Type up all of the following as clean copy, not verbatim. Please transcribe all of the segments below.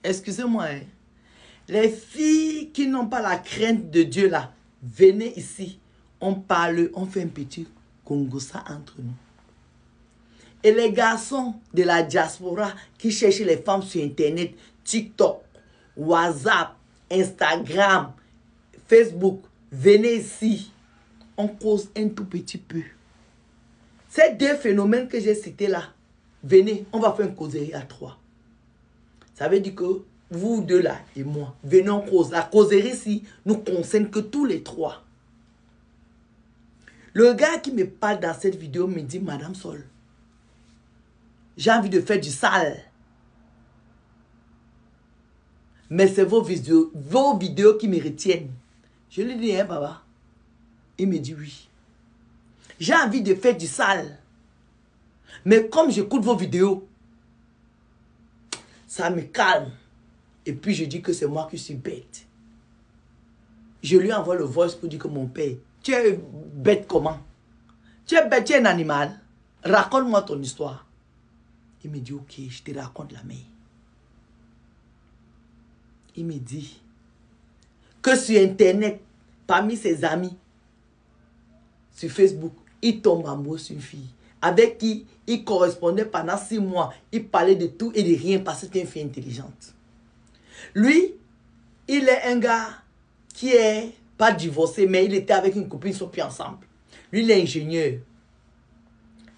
Excusez-moi, hein. Les filles qui n'ont pas la crainte de Dieu là, venez ici. On parle, on fait un petit congossa entre nous. Et les garçons de la diaspora qui cherchent les femmes sur Internet, TikTok, WhatsApp, Instagram, Facebook, venez ici. On cause un tout petit peu. Ces deux phénomènes que j'ai cités là, venez, on va faire une causerie à 3. Ça veut dire que vous deux là et moi, venez en cause. La causerie ici nous concerne que tous les 3. Le gars qui me parle dans cette vidéo me dit, Madame Sol, j'ai envie de faire du sale. Mais c'est vos vidéos qui me retiennent. Je lui dis, hein, papa? Il me dit oui. J'ai envie de faire du sale. Mais comme j'écoute vos vidéos, ça me calme. Et puis je dis que c'est moi qui suis bête. Je lui envoie le voice pour dire que mon père, tu es bête comment? Tu es bête, tu es un animal. Raconte-moi ton histoire. Il me dit, ok, je te raconte la mienne. Il me dit que sur Internet, parmi ses amis, sur Facebook, il tombe amoureux sur une fille avec qui il correspondait pendant 6 mois. Il parlait de tout et de rien parce que c'était une fille intelligente. Lui, il est un gars qui est pas divorcé, mais il était avec une copine, ils sont plus ensemble. Lui, il est ingénieur.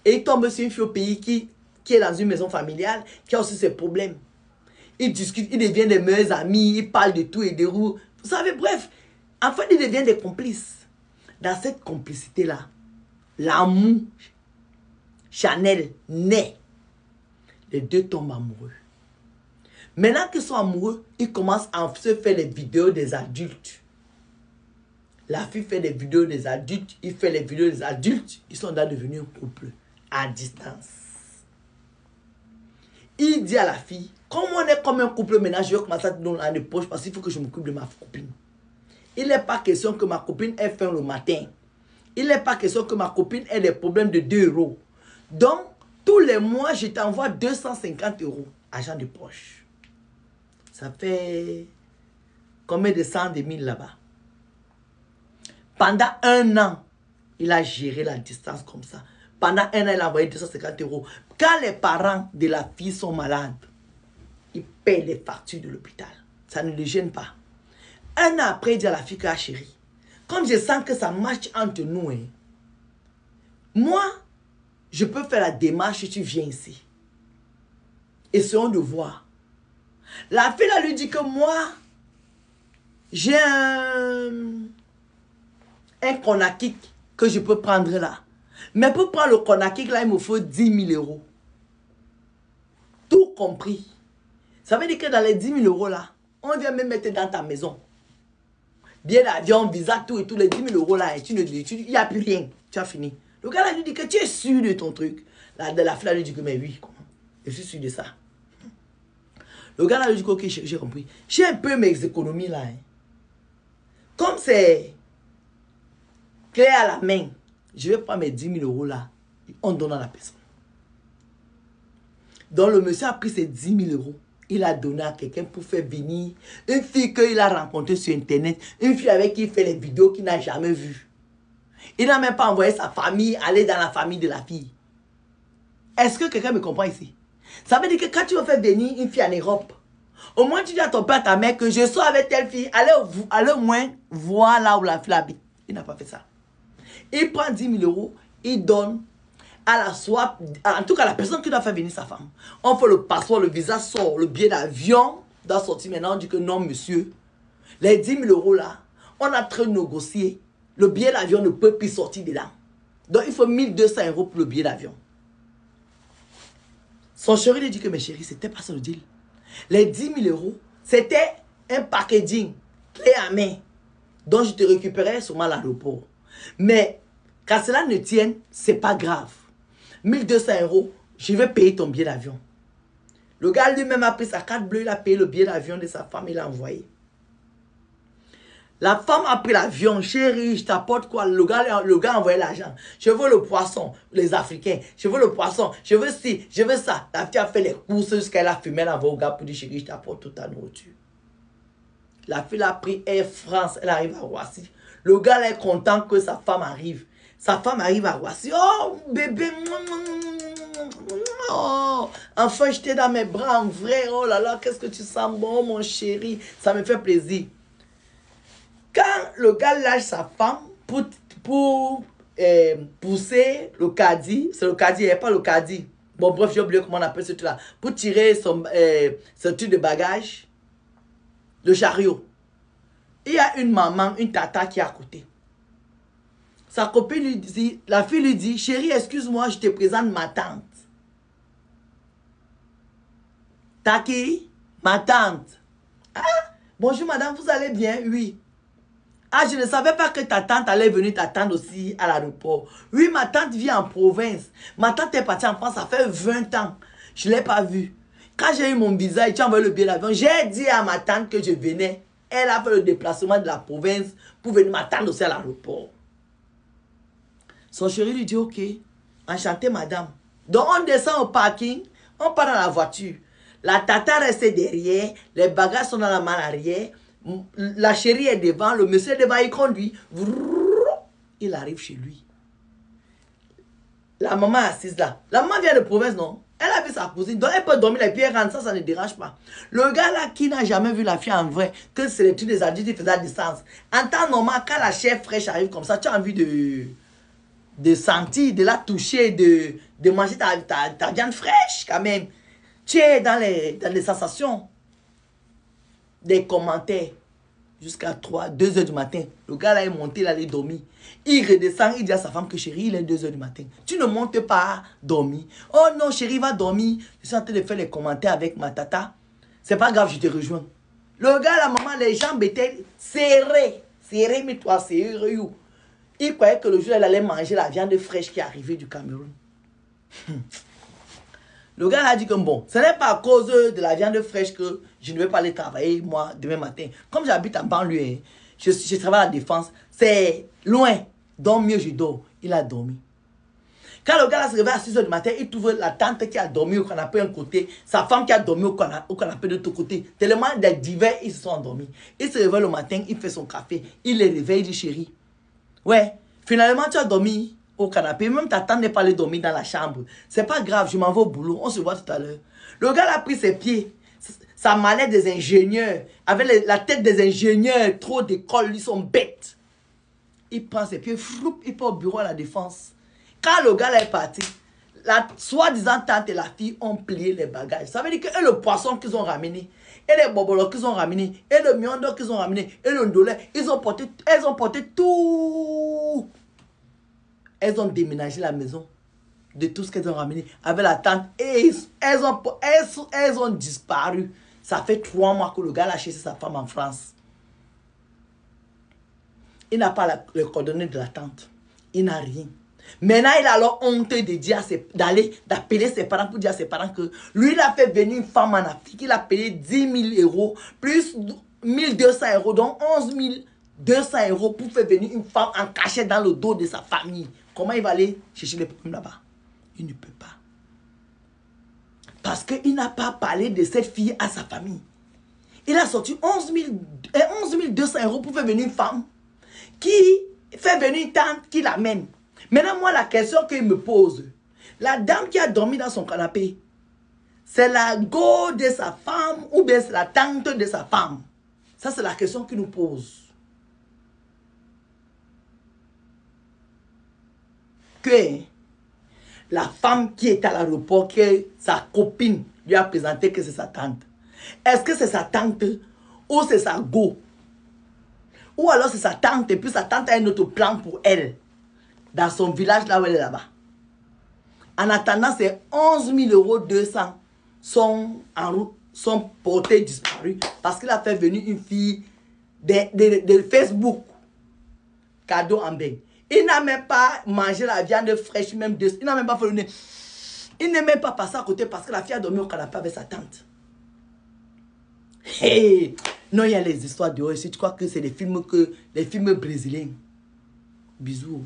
Et il tombe sur une fille au pays qui est dans une maison familiale, qui a aussi ses problèmes. Ils discutent, ils deviennent des meilleurs amis, ils parlent de tout et de roux. Vous savez, bref, en fait, ils deviennent des complices. Dans cette complicité-là, l'amour Chanel naît. Les deux tombent amoureux. Maintenant qu'ils sont amoureux, ils commencent à se faire les vidéos des adultes. La fille fait des vidéos des adultes, il fait les vidéos des adultes. Ils sont là devenus un couple à distance. Il dit à la fille, comme on est comme un couple maintenant, je vais commencer à te donner dans les poches parce qu'il faut que je m'occupe de ma copine. Il n'est pas question que ma copine ait faim le matin. Il n'est pas question que ma copine ait des problèmes de 2 €. Donc, tous les mois, je t'envoie 250 €, argent de poche. Ça fait combien de cent de mille là-bas? Pendant 1 an, il a géré la distance comme ça. Pendant 1 an, il a envoyé 250 €. Quand les parents de la fille sont malades, il paye les factures de l'hôpital. Ça ne le gêne pas. 1 an après, il dit à la fille que, ah, chérie, comme je sens que ça marche entre nous, hein, moi, je peux faire la démarche et tu viens ici. Essayons de voir. La fille là lui dit que moi, j'ai un konakik que je peux prendre là. Mais pour prendre le konakik là, il me faut 10 000 €. Tout compris. Ça veut dire que dans les 10 000 € là, on vient me mettre dans ta maison. Billet d'avion, visa, tout et tout, les 10 000 € là, il n'y a plus rien. Tu as fini. Le gars là lui dit que tu es sûr de ton truc. La fille là lui dit que, mais oui, comment? Je suis sûr de ça. Le gars là lui dit que, ok, j'ai compris. J'ai un peu mes économies là. Hein. Comme c'est clé à la main, je vais prendre mes 10 000 € là. On donne à la personne. Donc le monsieur a pris ces 10 000 €. Il a donné à quelqu'un pour faire venir une fille qu'il a rencontrée sur Internet. Une fille avec qui il fait les vidéos qu'il n'a jamais vues. Il n'a même pas envoyé sa famille aller dans la famille de la fille. Est-ce que quelqu'un me comprend ici? Ça veut dire que quand tu veux faire venir une fille en Europe, au moins tu dis à ton père, à ta mère que je sois avec telle fille, allez au moins voir là où la fille habite. Il n'a pas fait ça. Il prend 10 000 €, il donne à la swap, en tout cas la personne qui doit faire venir sa femme. On fait le passeport, le visa sort, le billet d'avion doit sortir. Maintenant on dit que non monsieur, les 10 000 € là, on a très négocié. Le billet d'avion ne peut plus sortir de là. Donc il faut 1 200 € pour le billet d'avion. Son chéri lui dit que, mais chérie, c'était pas ça le deal. Les 10 000 €, c'était un packaging, clé à main, dont je te récupérais sûrement à l'aéroport. Mais, quand cela ne tienne, c'est pas grave. 1 200 €, je vais payer ton billet d'avion. Le gars lui-même a pris sa carte bleue, il a payé le billet d'avion de sa femme, il l'a envoyé. La femme a pris l'avion, chérie, je t'apporte quoi? Le gars a envoyé l'argent. Je veux le poisson, les Africains. Je veux le poisson, je veux ci, je veux ça. La fille a fait les courses jusqu'à la fumée, elle envoie au gars pour dire, chérie, je t'apporte toute ta nourriture. La fille a pris Air France, elle arrive à Roissy. Le gars là est content que sa femme arrive. Sa femme arrive à Roissy. Oh, bébé. Oh, enfin, j'étais dans mes bras en vrai. Oh là là, qu'est-ce que tu sens bon, mon chéri. Ça me fait plaisir. Quand le gars lâche sa femme pour pousser le caddie, c'est le caddie, il n'y a pas le caddie. Bon, bref, j'ai oublié comment on appelle ce truc-là. Pour tirer ce truc de bagage, le chariot. Il y a une maman, une tata qui est à côté. Sa copine lui dit, la fille lui dit, chérie, excuse-moi, je te présente ma tante. Taki, ma tante. Ah, bonjour madame, vous allez bien? Oui. Ah, je ne savais pas que ta tante allait venir t'attendre aussi à l'aéroport. Oui, ma tante vit en province. Ma tante est partie en France, ça fait 20 ans. Je ne l'ai pas vue. Quand j'ai eu mon visa et tu as envoyé le billet d'avion, j'ai dit à ma tante que je venais. Elle a fait le déplacement de la province pour venir m'attendre aussi à l'aéroport. Son chéri lui dit, ok, enchanté madame. Donc on descend au parking, on part dans la voiture. La tata reste derrière, les bagages sont dans la main arrière. La chérie est devant, le monsieur est devant, il conduit. Il arrive chez lui. La maman est assise là. La maman vient de province, non? Elle a vu sa cousine, donc elle peut dormir et puis elle rentre, ça ne dérange pas. Le gars là qui n'a jamais vu la fille en vrai, que c'est les trucs des adultes qui faisaient à distance. En temps normal, quand la chair fraîche arrive comme ça, tu as envie de sentir, de la toucher, de manger ta viande fraîche quand même. Tu es dans les sensations. Des commentaires jusqu'à 2 heures du matin. Le gars là est monté, il allait dormir. Il redescend, il dit à sa femme que chérie, il est 2 heures du matin. Tu ne montes pas dormir. Oh non, chérie, va dormir. Je suis en train de faire les commentaires avec ma tata. C'est pas grave, je te rejoins. Le gars, la maman, les jambes étaient serrées. Serrées, mais toi, serrées. Il croyait que le jour, elle allait manger la viande fraîche qui est arrivée du Cameroun. Le gars a dit que bon, ce n'est pas à cause de la viande fraîche que je ne vais pas aller travailler, moi, demain matin. Comme j'habite en banlieue, je travaille à la défense, c'est loin. Donc mieux je dors. Il a dormi. Quand le gars se réveille à 6 h du matin, il trouve la tante qui a dormi au canapé d'un côté, sa femme qui a dormi au canapé de l'autre côté. Tellement des divers, ils se sont endormis. Il se réveille le matin, il fait son café, il les réveille, il dit chérie, ouais, finalement tu as dormi au canapé, même ta tante n'est pas allée dormir dans la chambre. C'est pas grave, je m'en vais au boulot, on se voit tout à l'heure. Le gars a pris ses pieds, sa mallette des ingénieurs, avec la tête des ingénieurs, trop d'école, ils sont bêtes. Il prend ses pieds, floup, il part au bureau à la défense. Quand le gars est parti, la soi-disant tante et la fille ont plié les bagages. Ça veut dire que le poisson qu'ils ont ramené, et les bobolos qu'ils ont ramené, et le miondo qu'ils ont ramené, et le ndolé, elles ont porté tout. Elles ont déménagé la maison de tout ce qu'elles ont ramené avec la tante. Et elles ont disparu. Ça fait 3 mois que le gars a chassé sa femme en France. Il n'a pas les coordonnées de la tante. Il n'a rien. Maintenant, il a alors honte d'appeler ses parents pour dire à ses parents que lui, il a fait venir une femme en Afrique. Il a payé 10 000 euros plus 1 200 euros, donc 11 200 euros pour faire venir une femme en cachette dans le dos de sa famille. Comment il va aller chercher les problèmes là-bas? Il ne peut pas. Parce qu'il n'a pas parlé de cette fille à sa famille. Il a sorti 11 200 euros pour faire venir une femme qui fait venir une tante qui l'amène. Maintenant, moi, la question qu'il me pose, la dame qui a dormi dans son canapé, c'est la go de sa femme ou bien c'est la tante de sa femme? Ça, c'est la question qu'il nous pose. Que la femme qui est à l'aéroport, que sa copine lui a présenté que c'est sa tante. Est-ce que c'est sa tante ou c'est sa go? Ou alors c'est sa tante et puis sa tante a un autre plan pour elle. Dans son village là où elle est là-bas. En attendant, ces 11 200 sont en route, sont portés disparus parce qu'il a fait venir une fille de Facebook. Cadeau en bain. Il n'a même pas mangé la viande fraîche, même il n'a même pas fait le nez. Il n'est même pas passé à côté parce que la fille a dormi au canapé avec sa tante. Hey, Non, il y a les histoires dehors. Si tu crois que c'est les films brésiliens. Bisous.